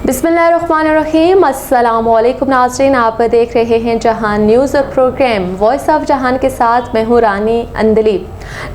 बिस्मिल्लाहिर्रहमानिर्रहीम। अस्सलामुअलैकुम नाज़रीन, आप देख रहे हैं जहान न्यूज़ प्रोग्राम वॉइस ऑफ जहान के साथ मैं हूँ रानी अंदली।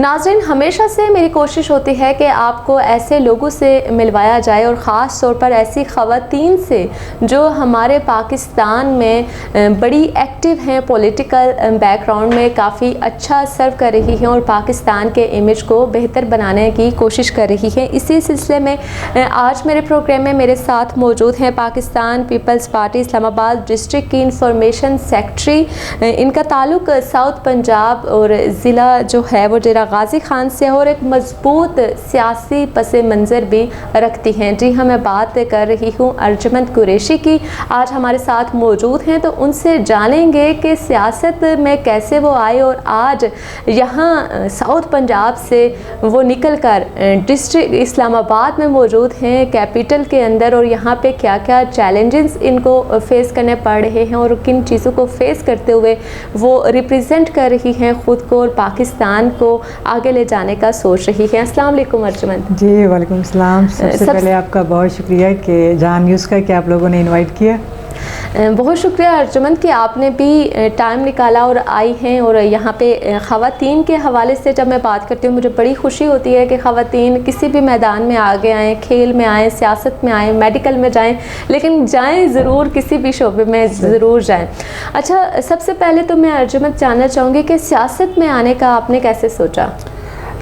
नाज़रीन, हमेशा से मेरी कोशिश होती है कि आपको ऐसे लोगों से मिलवाया जाए और ख़ास तौर पर ऐसी ख़वातीन से जो हमारे पाकिस्तान में बड़ी एक्टिव हैं, पॉलिटिकल बैकग्राउंड में काफ़ी अच्छा सर्व कर रही हैं और पाकिस्तान के इमेज को बेहतर बनाने की कोशिश कर रही हैं। इसी सिलसिले में आज मेरे प्रोग्राम में मेरे साथ मौजूद हैं Pakistan peoples party Islamabad district की इंफॉर्मेशन सेक्रेटरी। इनका ताल्लुक साउथ पंजाब और ज़िला जो है वो डेरा गाजी खान से और एक मजबूत सियासी पस मंज़र भी रखती हैं। जी हाँ, मैं बात कर रही हूँ अर्जमंद कुरैशी की। आज हमारे साथ मौजूद हैं तो उनसे जानेंगे कि सियासत में कैसे वो आए और आज यहाँ साउथ पंजाब से वो निकल कर डिस्ट्रिक्ट इस्लामाबाद में मौजूद हैं, कैपिटल के अंदर, और यहाँ पे क्या क्या चैलेंजेस इनको फेस करने पड़ रहे हैं और किन चीज़ों को फेस करते हुए वो रिप्रेजेंट कर रही हैं ख़ुद को और पाकिस्तान को आगे ले जाने का सोच रही है। अस्सलाम वालेकुम अर्जमंद जी। वालेकुम सलाम। सबसे पहले आपका बहुत शुक्रिया कि जहान न्यूज़ का कि आप लोगों ने इनवाइट किया। बहुत शुक्रिया अर्जमंद कि आपने भी टाइम निकाला और आई हैं। और यहाँ पे ख़वातीन के हवाले से जब मैं बात करती हूँ मुझे बड़ी खुशी होती है कि ख़वातीन किसी भी मैदान में आगे आएँ, खेल में आएँ, सियासत में आएँ, मेडिकल में जाएँ, लेकिन जाएँ ज़रूर, किसी भी शोबे में ज़रूर जाएँ। अच्छा, सबसे पहले तो मैं अर्जमंद जानना चाहूँगी कि सियासत में आने का आपने कैसे सोचा?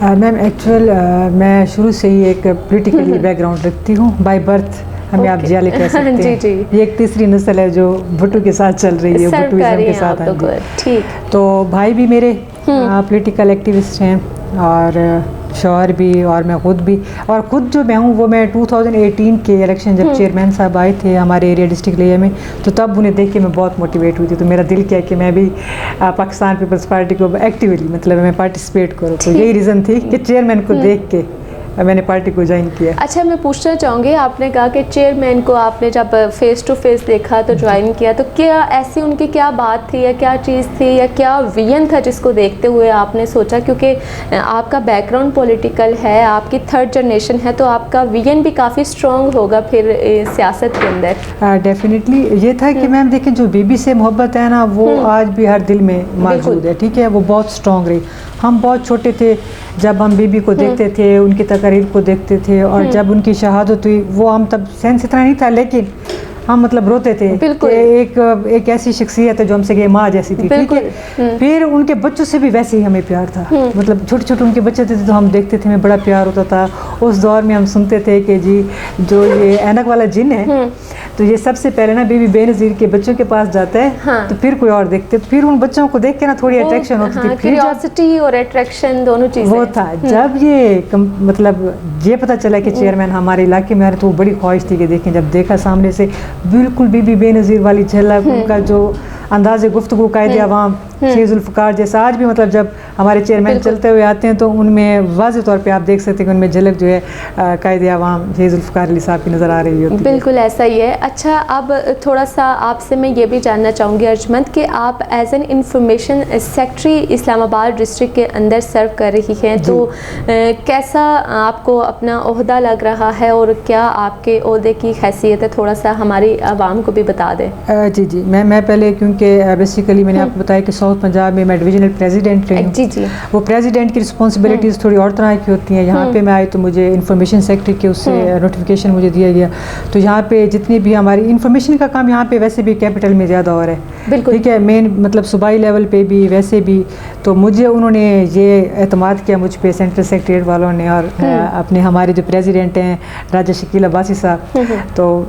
मैम एक्चुअल मैं शुरू से ही एक पॉलिटिकली बैकग्राउंड रखती हूँ बाय बर्थ। हमें आप जियाले कह सकते हैं। जी। ये एक तीसरी नस्ल है जो भुट्टो के साथ चल रही है, भुट्टोइज्म के साथ। ठीक। तो भाई भी मेरे पॉलिटिकल एक्टिविस्ट हैं और शौहर भी और मैं ख़ुद भी। और ख़ुद जो मैं हूँ वो मैं 2018 के इलेक्शन जब चेयरमैन साहब आए थे हमारे एरिया डिस्ट्रिक्ट एरिया में, तो तब उन्हें देख के मैं बहुत मोटिवेट हुई थी। तो मेरा दिल किया कि मैं भी पाकिस्तान पीपल्स पार्टी को एक्टिवली मतलब मैं पार्टिसिपेट करूँ। तो यही रीज़न थी कि चेयरमैन को देख के मैंने पार्टी को ज्वाइन किया। अच्छा, मैं पूछना चाहूँगी, आपने कहा कि चेयरमैन को आपने जब फेस टू फेस देखा तो ज्वाइन किया, तो क्या ऐसी उनकी क्या बात थी या क्या चीज़ थी या क्या विजन था जिसको देखते हुए आपने सोचा? क्योंकि आपका बैकग्राउंड पॉलिटिकल है, आपकी थर्ड जनरेशन है, तो आपका विजन भी काफ़ी स्ट्रॉन्ग होगा फिर सियासत के अंदर। डेफिनेटली ये था कि मैम देखें जो बीबी से मोहब्बत है ना वो आज भी हर दिल में मौजूद है। ठीक है, वो बहुत स्ट्रॉन्ग रही। हम बहुत छोटे थे जब हम बीबी को देखते थे, उनकी तकरीर को देखते थे, और जब उनकी शहादत हुई वो हम तब सेंस इतना नहीं था, लेकिन हम मतलब रोते थे कि एक ऐसी शख्सियत है जो हमसे माँ जैसी थी। ठीक है, फिर उनके बच्चों से भी वैसे ही हमें प्यार था। मतलब छोटे छोटे उनके बच्चे थे तो हम देखते थे, हमें बड़ा प्यार होता था। उस दौर में हम सुनते थे कि जी जो ये ऐनक वाला जिन है तो ये सबसे पहले ना बीबी बेनज़ीर के बच्चों के पास जाता है। हाँ। तो फिर कोई और देखते, तो फिर उन बच्चों को देख के ना थोड़ी अट्रैक्शन होती थी। क्यूरियोसिटी और अट्रैक्शन दोनों चीज़ें वो था। जब ये मतलब ये पता चला कि चेयरमैन हमारे इलाके में आ रहे तो वो बड़ी ख्वाहिश थी कि देखें। जब देखा सामने से बिल्कुल बीबी बेनज़ीर वाली झलक, उनका जो अंदाज़ गुफ्तगू, कायदे अवाम शेख जुल्फ़िकार जैसा आज भी मतलब जब हमारे चेयरमैन चलते हुए आते हैं तो उनमें वाज़ेह तौर पे आप देख सकते हैं कि उनमें झलक जो है कायदे अवाम शेख जुल्फ़िकार अली साहब की नज़र आ रही होती है। बिल्कुल ऐसा ही है। अच्छा, अब थोड़ा सा आपसे मैं ये भी जानना चाहूँगी अर्जमंद कि आप as an information secretary Islamabad district के अंदर सर्व कर रही हैं, तो कैसा आपको अपना ओहदा लग रहा है और क्या आपके ओहदे की हैसियत है? थोड़ा सा हमारी आवाम को भी बता दें। जी जी, मैं पहले क्योंकि बेसिकली मैंने आपको बताया कि साउथ पंजाब में मैं डिविजनल प्रेसिडेंट रही हूँ। जी जी। वो प्रेसिडेंट की रिस्पॉन्सिबिलिटीज़ थोड़ी और तरह की होती हैं। यहाँ पे मैं आई तो मुझे इंफॉर्मेशन सेक्रेटरी के उससे नोटिफिकेशन मुझे दिया गया। तो यहाँ पे जितनी भी हमारी इंफॉर्मेशन का काम यहाँ पे वैसे भी कैपिटल में ज़्यादा हो रहा है। बिल्कुल ठीक है, मेन मतलब सूबाई लेवल पे भी वैसे भी। तो मुझे उन्होंने ये एतमाद किया मुझ पे सेंट्रल सेक्रेटरीट वालों ने और अपने हमारे जो प्रेसिडेंट हैं राजा शकील अब्बासी साहब, तो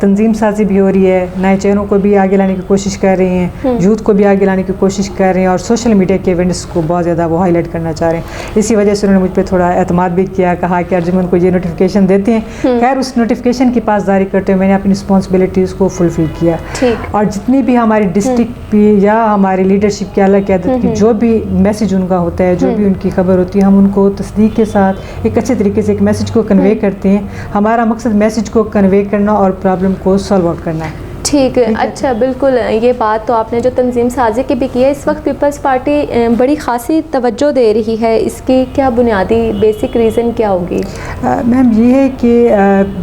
तंजीम साजी भी हो रही है, नए चैनों को भी आगे लाने की कोशिश कर रही हैं, यूथ को भी आगे लाने की कोशिश कर रहे हैं और सोशल मीडिया के इवेंट्स को बहुत ज़्यादा वो हाईलाइट करना चाह रहे हैं। इसी वजह से उन्होंने मुझ पर थोड़ा एतमाद भी किया, कहा कि अर्जुमन को ये नोटिफिकेशन देते हैं। खैर उस नोटिफिकेशन की पासदारी करते हुए मैंने अपनी रिस्पॉन्सिबिलिटीज़ को फुलफिल किया और जितनी भी हमारी डिस्ट्रिक्ट की या हमारी लीडरशिप की आला क़यादत की जो भी मैसेज उनका होता है, जो भी उनकी खबर होती है, हम उनको तस्दीक के साथ एक अच्छे तरीके से एक मैसेज को कन्वे करते हैं। हमारा मकसद मैसेज को कन्वे करना और प्रॉब्लम को सॉल्व आउट करना है। ठीक है, अच्छा बिल्कुल, ये बात तो आपने जो तंजीम साजी की भी की है, इस वक्त पीपल्स पार्टी बड़ी खासी तवज्जो दे रही है, इसकी क्या बुनियादी बेसिक रीज़न क्या होगी? मैम ये है कि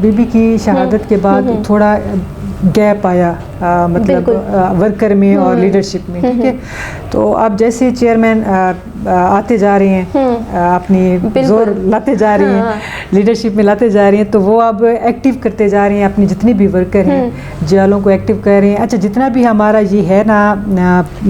बीबी की शहादत के बाद थोड़ा गैप आया मतलब वर्कर में और लीडरशिप में, ठीक है। तो अब जैसे चेयरमैन आते जा रहे हैं, अपनी जोर लाते जा रही हैं, लीडरशिप में लाते जा रही हैं, तो वो अब एक्टिव करते जा रही हैं अपने जितने भी वर्कर हैं, जालों को एक्टिव कर रहे हैं। अच्छा, जितना भी हमारा ये है ना,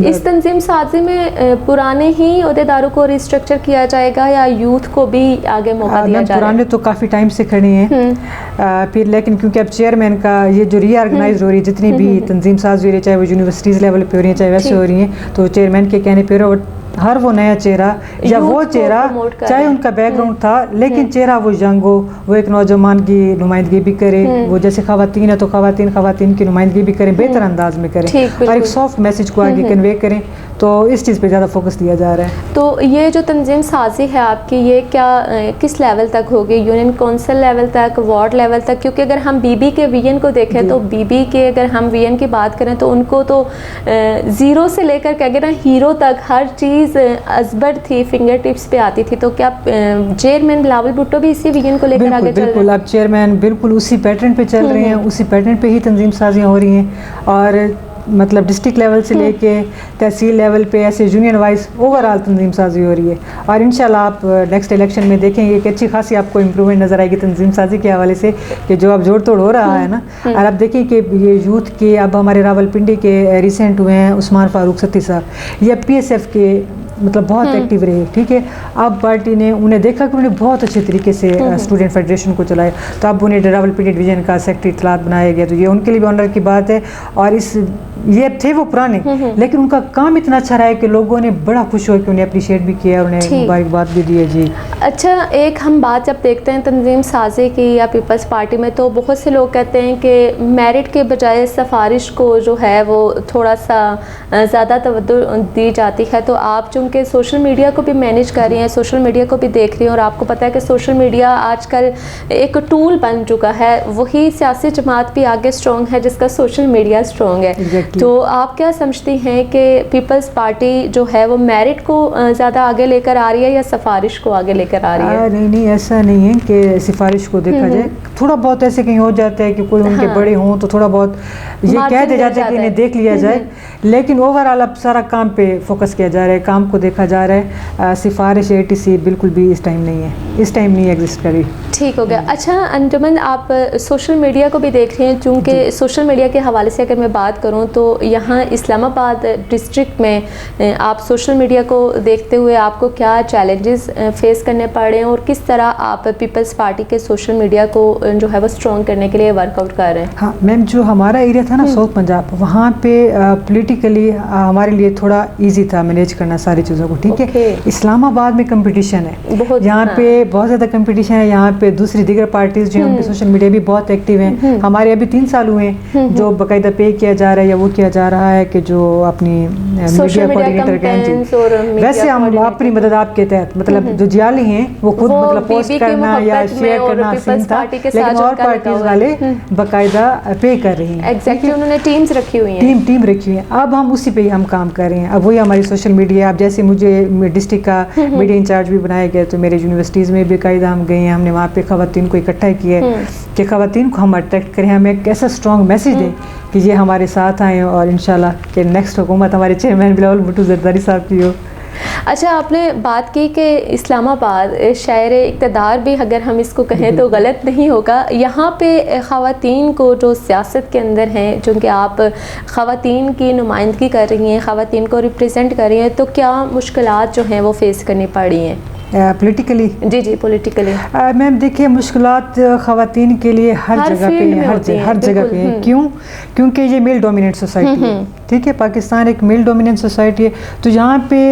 इस तंजीम साजी में पुराने ही अहदेदारों को रिस्ट्रक्चर किया जाएगा या यूथ को भी आगे मौका दिया जाएगा? पुराने तो काफ़ी टाइम से खड़े हैं, फिर लेकिन क्योंकि अब चेयरमैन का ये जो रीऑर्गेनाइज हो रही है, जितनी भी तंजीम साज हो रही है, चाहे वो यूनिवर्सिटीज़ लेवल पे हो रही है, चाहे वैसे हो रही हैं, तो चेयरमैन के कहने पर हर वो नया चेहरा या वो चेहरा, चाहे उनका बैकग्राउंड था, लेकिन चेहरा वो यंग हो, वो एक नौजवान की नुमाइंदगी भी करे, वो जैसे खवातीन है तो खवातीन की नुमाइंदगी भी करें, बेहतर अंदाज में करें और एक सॉफ्ट मैसेज को आगे कन्वे करें। तो इस चीज़ पे ज़्यादा फोकस दिया जा रहा है। तो ये जो तंजीम साजी है आपकी, ये क्या किस लेवल तक होगी? यूनियन कौंसिल लेवल तक, वार्ड लेवल तक? क्योंकि अगर हम बीबी के वीएन को देखें तो बीबी के अगर हम वीएन की बात करें तो उनको तो ज़ीरो से लेकर कह ना हीरो तक हर चीज़ अजबर थी, फिंगर टिप्स पे आती थी। तो क्या चेयरमैन बिलावल भुट्टो भी इसी वीएन को लेकर आगे चल रहे हैं? बिल्कुल, अब चेयरमैन बिल्कुल उसी पैटर्न पे चल रहे हैं, उसी पैटर्न पे ही तंजीम साजियाँ हो रही हैं और मतलब डिस्ट्रिक्ट लेवल से लेके तहसील लेवल पे ऐसे यूनियन वाइज ओवरऑल तंजीम साजी हो रही है। और इंशाल्लाह आप नेक्स्ट इलेक्शन में देखेंगे कि अच्छी खासी आपको इम्प्रूवमेंट नज़र आएगी तंजीम साजी के हवाले से, कि जो अब जोड़ तोड़ हो रहा है ना। और अब देखिए कि ये यूथ के अब हमारे रावलपिंडी के रिसेंट हुए हैं उस्मान फारूक सत्ती साहब, ये PSF के मतलब बहुत एक्टिव रहे, ठीक है। अब पार्टी ने उन्हें देखा कि उन्हें बहुत अच्छे तरीके से स्टूडेंट फेडरेशन को चलाया, तो अब उन्हें रावलपिंडी डिवीजन का सेक्रेटरी इत्तलात बनाया गया, तो ये उनके लिए भी ऑनर की बात है। और ये थे वो पुराने, लेकिन उनका काम इतना अच्छा रहा है कि लोगों ने बड़ा खुश हो कि उन्हें अप्रिशिएट भी किया और उन्हें मुबारकबाद भी दी है जी। अच्छा, एक हम बात जब देखते हैं तंजीम साजी की या पीपल्स पार्टी में, तो बहुत से लोग कहते हैं कि मेरिट के बजाय सिफारिश को जो है वो थोड़ा सा ज़्यादा तवज्जो दी जाती है। तो आप चूँकि सोशल मीडिया को भी मैनेज कर रही हैं, सोशल मीडिया को भी देख रही हैं, और आपको पता है कि सोशल मीडिया आजकल एक टूल बन चुका है, वही सियासी जमात भी आगे स्ट्रॉन्ग है जिसका सोशल मीडिया स्ट्रॉन्ग है। तो आप क्या समझती हैं कि पीपल्स पार्टी जो है वो मेरिट को ज़्यादा आगे लेकर आ रही है या सिफारिश को आगे लेकर आ रही है? नहीं, ऐसा नहीं है कि सिफारिश को देखा जाए, थोड़ा बहुत ऐसे कहीं हो जाता है कि कोई उनके बड़े हों तो थोड़ा बहुत ये कह दिया जाता है कि इन्हें देख लिया जाए, लेकिन ओवरऑल अब सारा काम पे फोकस किया जा रहा है, काम को देखा जा रहा है। सिफारिश ATC बिल्कुल भी इस टाइम नहीं है, इस टाइम नहीं एग्जिस्ट करी। ठीक हो गया। अच्छा अंजुमन, आप सोशल मीडिया को भी देख रहे हैं, चूँकि सोशल मीडिया के हवाले से अगर मैं बात करूँ तो यहाँ इस्लामाबाद डिस्ट्रिक्ट में आप सोशल मीडिया को देखते हुए आपको क्या चैलेंजेस फेस करने पड़ रहे हैं और किस तरह आप पीपल्स पार्टी के सोशल मीडिया को जो है वो स्ट्रॉन्ग करने के लिए वर्कआउट कर रहे हैं? हाँ मैम, जो हमारा एरिया था ना साउथ पंजाब, वहाँ पे पॉलिटिकली हमारे लिए थोड़ा इजी था मैनेज करना सारी चीज़ों को, ठीक है। इस्लामाबाद में कंपटीशन है, यहाँ पे बहुत ज़्यादा कंपटीशन है, यहाँ पे दूसरी दीगर पार्टीज जो है उनके सोशल मीडिया भी बहुत एक्टिव हैं। हमारे अभी 3 साल हुए हैं जो बाकायदा पे किया जा रहा है या वो किया जा रहा है कि जो अपनी मीडिया कोऑर्डिनेटर के वैसे हम अपनी मदद आपके तहत मतलब जो जियाली हैं वो खुद मतलब पोस्ट करना या शेयर करना सीन था, लेकिन और पार्टीज वाले बाकायदा पे कर रही हैं। एग्जैक्टली, उन्होंने टीम्स रखी हुई हैं, टीम रखी हुई है। अब हम उसी पे ही हम काम कर रहे हैं। अब वही हमारी सोशल मीडिया, अब जैसे मुझे डिस्ट्रिक्ट का मीडिया इंचार्ज भी बनाया गया, तो मेरे यूनिवर्सिटीज़ में बाकायदा हम गए हैं, हमने वहाँ पे खवातीन को इकट्ठा किया है कि खवातीन को हम अट्रैक्ट करें, हम एक ऐसा स्ट्रॉन्ग मैसेज दें कि ये हमारे साथ आए और इंशाल्लाह कि नेक्स्ट हुकूमत हमारे चेयरमैन बिलावल भुट्टो जरदारी साहब की हो। अच्छा, आपने बात की कि इस्लामाबाद शहर इक़्तिदार भी अगर हम इसको कहें तो गलत नहीं होगा। यहाँ पे ख़वातीन को जो सियासत के अंदर हैं, चूँकि आप ख़वातीन की नुमाइंदगी कर रही हैं, ख़वातीन को रिप्रेजेंट कर रही हैं, तो क्या मुश्किलात जो हैं वो फेस करनी पड़ रही हैं पॉलिटिकली? जी पॉलिटिकली मैम देखिए, मुश्किलात ख़वातीन के लिए हर जगह पे हैं, हर जगह पे हैं। क्योंकि ये मेल डोमिनेट सोसाइटी है, ठीक है। पाकिस्तान एक मेल डोमिनेंट सोसाइटी है, तो यहाँ पे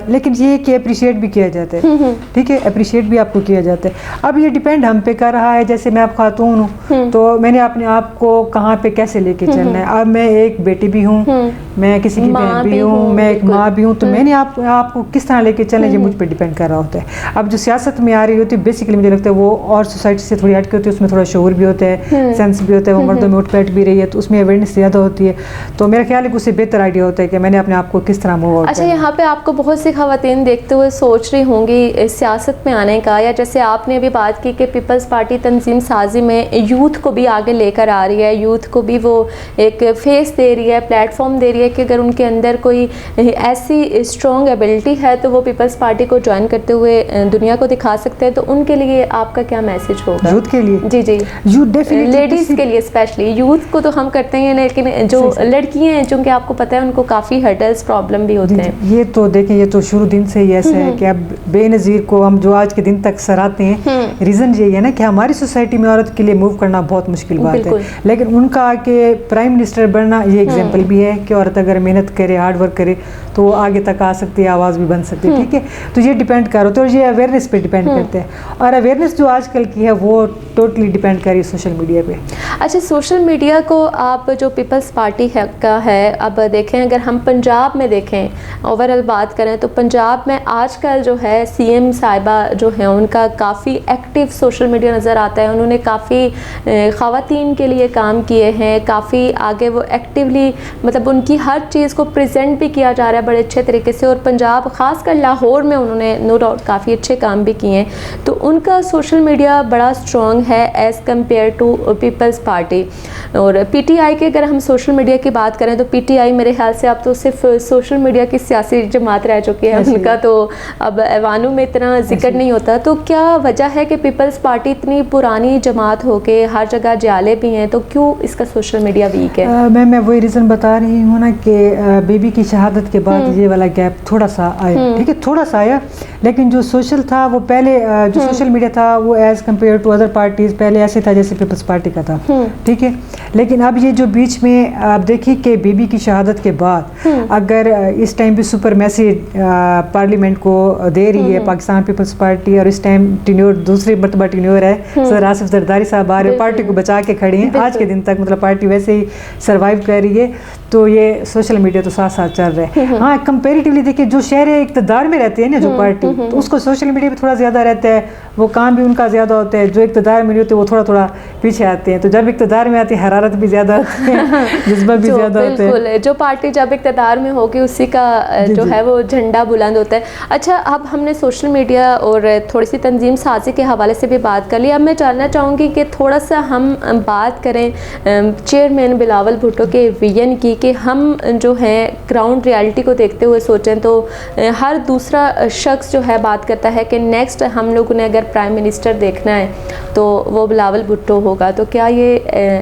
लेकिन ये कि अप्रिशिएट भी किया जाता है, ठीक है, अप्रिशिएट भी आपको किया जाता है। अब ये डिपेंड हम पे कर रहा है, जैसे मैं आप खातून हूँ तो मैंने अपने आप को कहाँ पे कैसे लेके चलना है। अब मैं एक बेटी भी हूँ, मैं किसी की बहन भी हूँ, मैं एक माँ भी हूँ, तो मैंने आपको किस तरह लेके चलना है ये मुझ पर डिपेंड कर रहा होता है। अब जो सियासत में आ रही होती है बेसिकली मुझे लगता है वो और सोसाइटी से थोड़ी हट के होती है, उसमें थोड़ा शऊर भी होता है, सेंस भी होता है, वो मर्दों में उठ बैठ भी रही है, तो उसमें अवेयरनेस ज़्यादा होती है। तो मेरा ख्याल है कि उससे बेहतर आइडिया होता है कि मैंने अपने आप को किस तरह मूव आउट। अच्छा, यहाँ पे आपको बहुत सी खवातीन देखते हुए सोच रही होंगी सियासत में आने का, या जैसे आपने अभी बात की कि पीपल्स पार्टी तंजीम साजी में यूथ को भी आगे लेकर आ रही है, यूथ को भी वो एक फेस दे रही है, प्लेटफॉर्म दे रही है कि अगर उनके अंदर कोई ऐसी स्ट्रॉन्ग एबिलिटी है तो वो पीपल्स पार्टी को ज्वाइन करते हुए दुनिया को दिखा सकते हैं। तो उनके लिए आपका क्या मैसेज होगा? यूथ के लिए? जी जी, यूथ डेफिनेटली, लेडीज़ के लिए स्पेशली। यूथ को तो हम करते हैं, लेकिन जो लड़कियां हैं, चूँकि आपको पता है उनको काफ़ी हर्डल्स प्रॉब्लम भी होते हैं। ये तो देखें, ये तो शुरू दिन से ही ऐसा है कि अब बेनज़ीर को हम जो आज के दिन तक सराहते हैं, रीज़न यही है ना कि हमारी सोसाइटी में औरत के लिए मूव करना बहुत मुश्किल बात है, लेकिन उनका आके प्राइम मिनिस्टर बनना ये एग्जाम्पल भी है कि औरत अगर मेहनत करे, हार्ड वर्क करे तो वो आगे तक आ सकती है, आवाज़ भी बन सकती है, ठीक है। तो ये डिपेंड कर होता है और ये अवेयरनेस पे डिपेंड करते हैं, और अवेयरनेस जो आजकल की है वो टोटली डिपेंड कर रही है सोशल मीडिया पे। अच्छा, सोशल मीडिया को आप जो पीपल्स पार्टी का है, अब देखें अगर हम पंजाब में देखें, ओवरऑल बात करें तो पंजाब में आजकल जो है सीएम साहिबा जो है उनका काफ़ी एक्टिव सोशल मीडिया नज़र आता है। उन्होंने काफ़ी ख़वातीन के लिए काम किए हैं, काफ़ी आगे वो एक्टिवली, मतलब उनकी हर चीज़ को प्रेजेंट भी किया जा रहा है बड़े अच्छे तरीके से, और पंजाब ख़ासकर लाहौर में उन्होंने नो डाउट काफ़ी अच्छे काम भी किए हैं। तो उनका सोशल मीडिया बड़ा स्ट्रॉन्ग है as compare to peoples party. और पीटीआई के अगर हम सोशल मीडिया की बात करें तो पीटीआई मेरे ख्याल से अब तो सिर्फ सोशल मीडिया की सियासी जमात रह चुकी है, उनका तो अब ऐवानों में इतना जिक्र नहीं होता। तो क्या वजह है कि पीपल्स पार्टी इतनी पुरानी जमात हो के हर जगह जाले भी हैं, तो क्यों इसका सोशल मीडिया वीक है? मैं वही रीज़न बता रही हूँ ना कि बेबी की शहादत के बाद ये वाला गैप थोड़ा सा आया, ठीक है, थोड़ा सा आया, लेकिन जो सोशल था वो पहले जो सोशल मीडिया था वो as compare to other parties पहले ऐसे था जैसे पीपल्स पार्टी का था, ठीक है। लेकिन अब ये जो बीच में आप देखिए कि बेबी की शहादत के बाद अगर इस टाइम भी सुपर मैसेज पार्लियामेंट को दे रही है पाकिस्तान पीपल्स पार्टी, और इस टाइम टिन्योर दूसरी मरतबा टिन्योर है, सर आसिफ जरदारी साहब आ रहे हैं, पार्टी को बचा के खड़े हैं आज के दिन तक, मतलब पार्टी वैसे ही सर्वाइव कर रही है। तो ये सोशल मीडिया तो साथ साथ चल रहा है। हाँ, कंपेरेटिवली देखिए जो शहर इक़्तिदार में रहते हैं ना जो पार्टी, तो उसको सोशल मीडिया पे थोड़ा ज़्यादा रहता है, वो काम भी उनका ज़्यादा होता है। जो इक़्तिदार में नहीं होते वो थोड़ा थोड़ा पीछे आते हैं, तो जब इक़्तिदार में आती है हरारत भी ज़्यादा होती है, जज्बा भी ज़्यादा होता है। बिल्कुल, जो पार्टी जब इक़्तिदार में होगी उसी का जो है वो झंडा बुलंद होता है। अच्छा, अब हमने सोशल मीडिया और थोड़ी सी तंजीम साजी के हवाले से भी बात कर ली। अब मैं जानना चाहूँगी कि थोड़ा सा हम बात करें चेयरमैन बिलावल भुट्टो के विजन की, कि हम जो है ग्राउंड रियलिटी को देखते हुए सोचें तो हर दूसरा शख्स जो है बात करता है कि नेक्स्ट हम लोगों ने अगर प्राइम मिनिस्टर देखना है तो वो बिलावल भुट्टो होगा। तो क्या ये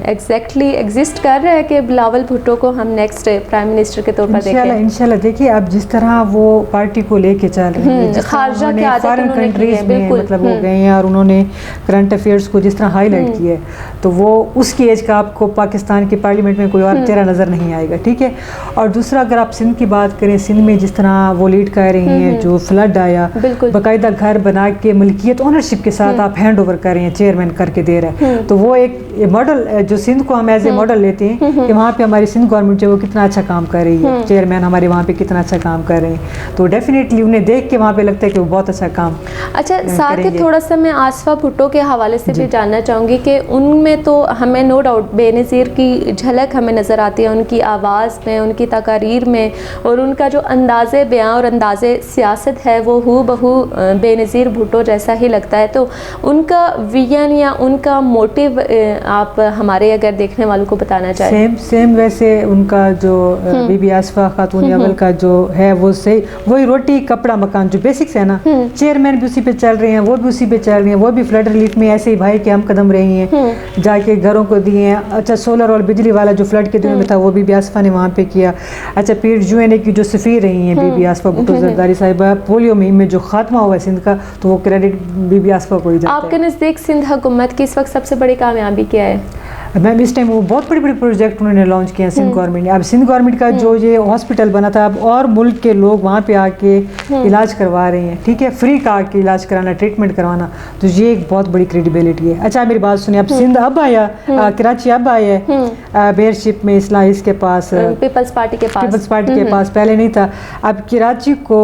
एग्जैक्टली एग्जिस्ट कर रहा है कि बिलावल भुट्टो को हम नेक्स्ट प्राइम मिनिस्टर के तौर पर देखें? इंशाल्लाह देखिए, अब जिस तरह वो पार्टी को लेके चल रहे हैं, खारजा के फॉरेन कंट्रीज में मतलब हो गए हैं और उन्होंने करंट अफेयर्स को जिस तरह हाईलाइट किया है, तो वो उसकी एज का आपको पाकिस्तान की पार्लियामेंट में कोई और चेहरा नज़र नहीं आएगा, ठीक है। और दूसरा अगर आप सिंध की बात करें, सिंध में जिस तरह वो लीड कर रही हैं, जो फ्लड आया, बाकायदा घर बना के मलकियत ओनरशिप के साथ आप हैंड ओवर कर रहे हैं, चेयरमैन करके दे रहे हैं, तो वो एक मॉडल जो सिंध को हम एज ए मॉडल लेते हैं कि वहाँ पे हमारी सिंध गवर्नमेंट जो वो कितना अच्छा काम कर रही है, चेयरमैन हमारे वहाँ पे कितना अच्छा काम कर रहे हैं, तो डेफिनेटली उन्हें देख के वहाँ पे लगता है कि वो बहुत अच्छा काम। अच्छा, साथ ही थोड़ा सा मैं आसफा भुट्टो के हवाले से भी जानना चाहूँगी कि उनमें तो हमें नो डाउट बेनज़ीर की झलक हमें नज़र आती है, उनकी आवाज़ में, उनकी तकारीर में, और उनका जो अंदाज़े बयां और अंदाज़े सियासत है वो हू बहू बेनज़ीर भुट्टो जैसा ही लगता है। तो उनका विजन या उनका मोटिव आप हमारे अगर देखने वालों को बताना चाहें? सेम वैसे उनका जो बीबी आसफा खातून अव्वल का जो है वो सही, वही रोटी कपड़ा मकान जो बेसिक्स है ना, चेयरमैन भी उसी पे चल रहे हैं, वो भी उसी पे चल रही हैं, वो भी फ्लड रिलीफ में ऐसे ही भाई के हम कदम रही हैं, जाके घरों को दिए हैं। अच्छा, सोलर और बिजली वाला जो फ्लड के दिनों में था वो बीबी आसफा ने वहाँ पे किया। अच्छा, फिर यूएनए की जो सफ़ीर रही हैं बीबी आसफा भुट्टो जरदारी साहिबा, पोलियो मुहिम में जो खात्मा हुआ सिंध का, तो वो क्रेडिट बीबी आसफा को ही जाता है। आपके नज़दीक सिंध हुकूमत की इस वक्त सबसे बड़ी कामयाबी क्या है? मैम इस टाइम वो बहुत बड़े बड़े प्रोजेक्ट उन्होंने लॉन्च किए हैं सिंध गवर्नमेंट ने। अब सिंध गवर्नमेंट का जो ये हॉस्पिटल बना था, अब और मुल्क के लोग वहाँ पे आके इलाज करवा रहे हैं, ठीक है, फ्री का आके इलाज कराना, ट्रीटमेंट करवाना, तो ये एक बहुत बड़ी क्रेडिबिलिटी है। अच्छा मेरी बात सुनिए, अब सिंध अब आया, कराची अब आया है बेयरशिप में, इसके पास पीपल्स पार्टी के पास, पहले नहीं था। अब कराची को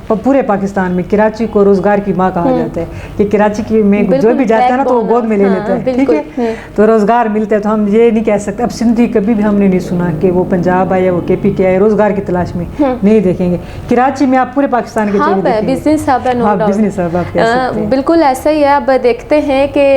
पूरे पाकिस्तान में कराची को रोजगार की माँ कहा जाता है कि कराची में जो भी जाता है ना तो वो गोद में ले लेता है, ठीक है, तो रोजगार मिलता है। तो हम ये नहीं कह सकते, अब सिंधी कभी भी हमने नहीं सुना कि वो पंजाब आया, वो KP के आए रोजगार की तलाश में, नहीं देखेंगे। कराची में आप पूरे पाकिस्तान के बिजनेस हब है, बिजनेस हब आप कह सकते हैं। बिल्कुल ऐसा ही है। अब देखते हैं कि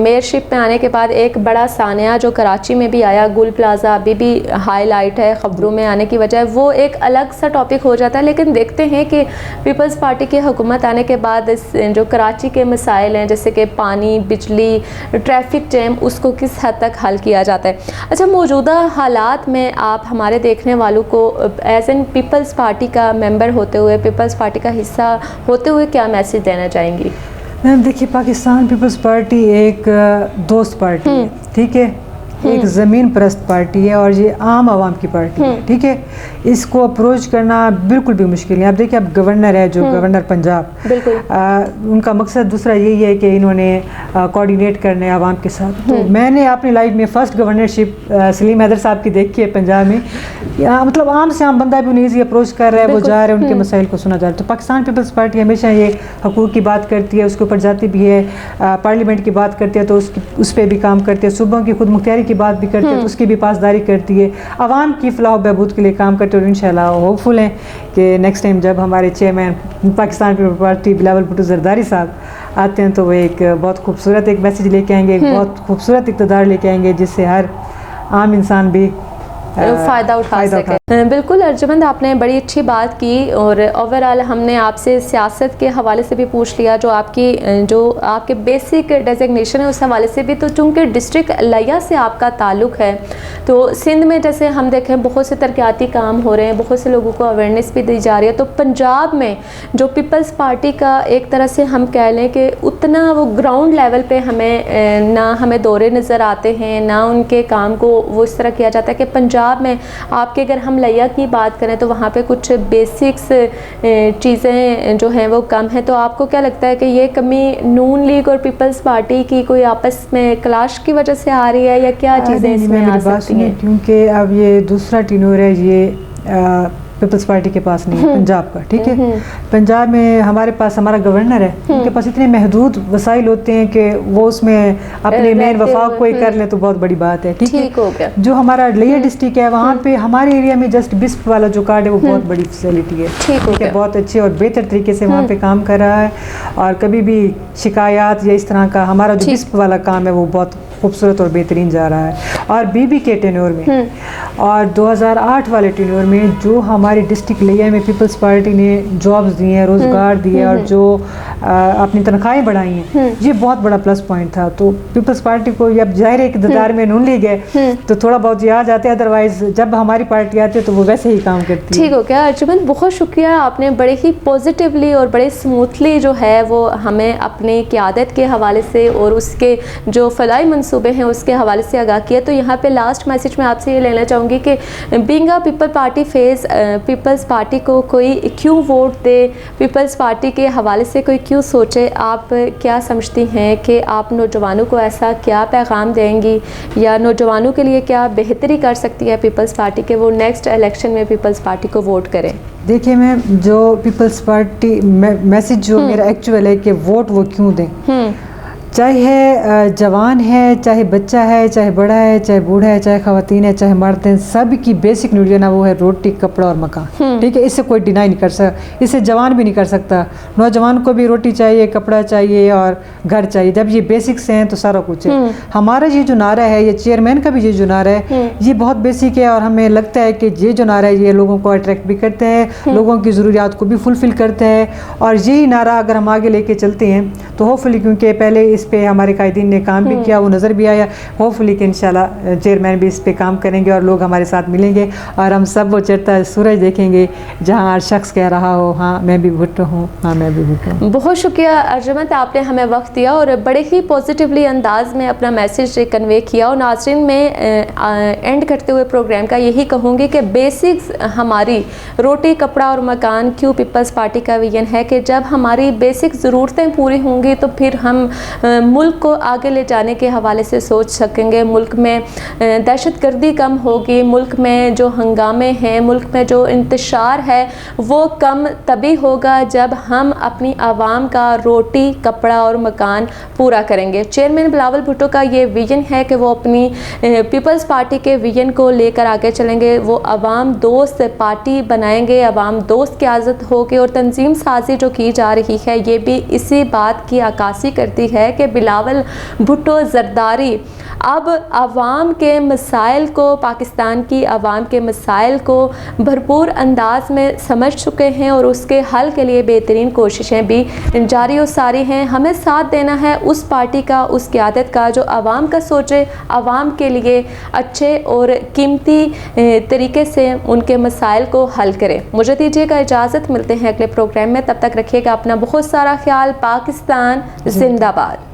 मेयरशिप में आने के बाद एक बड़ा सानिया जो कराची में भी आया, गुल प्लाजा अभी भी हाईलाइट है खबरों में आने की वजह, वो एक अलग सा टॉपिक हो जाता है। लेकिन देखते हैं कि पीपल्स पार्टी की हुकूमत आने के बाद जो कराची के मसाइल हैं जैसे कि पानी, बिजली, ट्रैफिक जैम, उसको किस हद तक हल किया जाता है। अच्छा, मौजूदा हालात में आप हमारे देखने वालों को एज एन पीपल्स पार्टी का मेंबर होते हुए, पीपल्स पार्टी का हिस्सा होते हुए क्या मैसेज देना चाहेंगी? मैम देखिए, पाकिस्तान पीपल्स पार्टी एक दोस्त पार्टी है, ठीक है, एक ज़मीन परस्त पार्टी है और ये आम आवाम की पार्टी है, ठीक है। इसको अप्रोच करना बिल्कुल भी मुश्किल नहीं। आप देखिए, अब गवर्नर है जो गवर्नर पंजाब, उनका मकसद दूसरा यही है कि इन्होंने कोऑर्डिनेट करना है आवाम के साथ। तो मैंने अपनी लाइफ में फ़र्स्ट गवर्नरशिप सलीम हैदर साहब की देखी है पंजाब में। मतलब आम से आम बंदा भी उन्हें ईजी अप्रोच कर रहा है, वो जा रहे हैं, उनके मसाइल को सुना जा रहा है। तो पाकिस्तान पीपल्स पार्टी हमेशा ये हकूक़ की बात करती है, उसके ऊपर जाती भी है, पार्लियामेंट की बात करती है तो उस पर भी काम करती है, सूबों की खुद मुख्तियारी की बात भी करती है तो उसकी भी पासदारी करती है, आवाम की फलाह बहबूद के लिए काम करते हैं। और इंशाल्लाह होपफुल हैं कि नेक्स्ट टाइम जब हमारे chairman Pakistan peoples party Bilawal Bhutto Zardari साहब आते हैं तो वो एक बहुत खूबसूरत एक मैसेज लेके आएंगे, एक बहुत खूबसूरत इक़्तिदार लेके आएंगे जिससे हर आम इंसान भी फ़ायदा उठा सके। बिल्कुल अर्जुमंद, आपने बड़ी अच्छी बात की और ओवरऑल हमने आपसे सियासत के हवाले से भी पूछ लिया, जो आपके बेसिक डेजिग्नेशन है उस हवाले से भी। तो चूँकि डिस्ट्रिक्ट लिया से आपका ताल्लुक़ है, तो सिंध में जैसे हम देखें बहुत से तरक्याती काम हो रहे हैं, बहुत से लोगों को अवेयरनेस भी दी जा रही है। तो पंजाब में जो पीपल्स पार्टी का एक तरह से हम कह लें कि उतना वो ग्राउंड लेवल पे ना हमें दौरे नज़र आते हैं, ना उनके काम को वो इस तरह किया जाता है कि पंजाब में आपके अगर हम लिया की बात करें तो वहाँ पे कुछ बेसिक्स चीज़ें जो हैं वो कम है। तो आपको क्या लगता है कि ये कमी नून लीग और पीपल्स पार्टी की कोई आपस में क्लाश की वजह से आ रही है या क्या चीज़ें इसमें आ सकती हैं? क्योंकि अब ये दूसरा टिनोर है, ये पीपल्स पार्टी के पास नहीं है पंजाब का, ठीक है। पंजाब में हमारे पास हमारा गवर्नर है, उनके पास इतने महदूद वसाइल होते हैं कि वो उसमें अपने मेन वफाक को ही कर ले तो बहुत बड़ी बात है, ठीक है। जो हमारा लिया डिस्ट्रिक्ट है वहाँ पे हमारे एरिया में जस्ट बिस्प वाला जो कार्ड है वो बहुत बड़ी फैसिलिटी है, ठीक है, बहुत अच्छे और बेहतर तरीके से वहाँ पे काम कर रहा है। और कभी भी शिकायत या इस तरह का हमारा जो बिस्प वाला काम है वो बहुत खूबसूरत और बेहतरीन जा रहा है। और बीबी के टेन्योर में और 2008 वाले टेन्योर में जो हमारे डिस्ट्रिक्ट लिया में पीपल्स पार्टी ने जॉब्स दिए हैं, रोज़गार दिए और जो अपनी तनख्वाहें बढ़ाई हैं, ये बहुत बड़ा प्लस पॉइंट था। तो पीपल्स पार्टी को अब जाहिर है इक़्तिदार में नून लीग है तो थोड़ा बहुत ये आ जाते हैं, अदरवाइज जब हमारी पार्टी आती है तो वो वैसे ही काम करती है। ठीक हो गया अर्जुमंद, बहुत शुक्रिया, आपने बड़े ही पॉजिटिवली और बड़े स्मूथली जो है वो हमें अपनी क़यादत के हवाले से और उसके जो फलाई मंसूबे हैं उसके हवाले से आगाह किया। तो यहाँ पे लास्ट मैसेज मैं आपसे ये लेना चाहूँगी कि being a people party face, peoples party को कोई क्यों वोट दे, पीपल्स पार्टी के हवाले से कोई क्यों सोचे, आप क्या समझती हैं कि आप नौजवानों को ऐसा क्या पैगाम देंगी या नौजवानों के लिए क्या बेहतरी कर सकती है पीपल्स पार्टी के वो नेक्स्ट इलेक्शन में पीपल्स पार्टी को वोट करें? देखिए मैम, जो पीपल्स पार्टी मैसेज जो मेरा एक्चुअल है कि वोट वो क्यों दें, चाहे जवान है, चाहे बच्चा है, चाहे बड़ा है, चाहे बूढ़ा है, चाहे ख़वातीन है, चाहे मर्द हैं, सब की बेसिक नीड है ना वो है रोटी, कपड़ा और मकान, ठीक है। इससे कोई डिनाई नहीं कर सकता, इससे जवान भी नहीं कर सकता। नौजवान को भी रोटी चाहिए, कपड़ा चाहिए और घर चाहिए। जब ये बेसिक्स हैं तो सारा कुछ है। हमारा ये जो नारा है, ये चेयरमैन का भी ये जो नारा है, ये बहुत बेसिक है और हमें लगता है कि ये जो नारा है ये लोगों को अट्रैक्ट भी करते हैं, लोगों की ज़रूरियात को भी फुलफ़िल करते हैं। और यही नारा अगर हम आगे लेके चलते हैं तो होपफुली, क्योंकि पहले इस पे हमारे कायदीन ने काम भी किया, वो नज़र भी आया। होपफुली कि इंशाल्लाह चेयरमैन भी इस पे काम करेंगे और लोग हमारे साथ मिलेंगे और हम सब वो चढ़ता सूरज देखेंगे जहाँ हर शख्स कह रहा हो हाँ मैं भी भुट्टो हूँ, हाँ मैं भी भुट्टो हूँ। बहुत शुक्रिया अर्जुमंद, आपने हमें वक्त दिया और बड़े ही पॉजिटिवली अंदाज में अपना मैसेज कन्वे किया। और नाज़रीन में एंड करते हुए प्रोग्राम का यही कहूँगी कि बेसिक्स हमारी रोटी, कपड़ा और मकान क्यों पीपल्स पार्टी का विजन है कि जब हमारी बेसिक ज़रूरतें पूरी होंगी तो फिर हम मुल्क को आगे ले जाने के हवाले से सोच सकेंगे। मुल्क में दहशतगर्दी कम होगी, मुल्क में जो हंगामे हैं, मुल्क में जो इंतशार है वो कम तभी होगा जब हम अपनी आवाम का रोटी, कपड़ा और मकान पूरा करेंगे। चेयरमैन बिलावल भुट्टो का ये विजन है कि वो अपनी पीपल्स पार्टी के विजन को लेकर आगे चलेंगे। वो अवाम दोस्त पार्टी बनाएंगे, अवाम दोस्त की आज़त होगी और तंजीम साजी जो की जा रही है ये भी इसी बात की अक्कासी करती है कि बिलावल भुट्टो जरदारी अब आवाम के मसाइल को, पाकिस्तान की आवाम के मसाइल को भरपूर अंदाज में समझ चुके हैं और उसके हल के लिए बेहतरीन कोशिशें भी जारी और सारी हैं। हमें साथ देना है उस पार्टी का, उस क़यादत का जो आवाम का सोचे, आवाम के लिए अच्छे और कीमती तरीके से उनके मसाइल को हल करे। मुझे दीजिएगा इजाज़त, मिलते हैं अगले प्रोग्राम में, तब तक रखिएगा अपना बहुत सारा ख्याल। पाकिस्तान जिंदाबाद।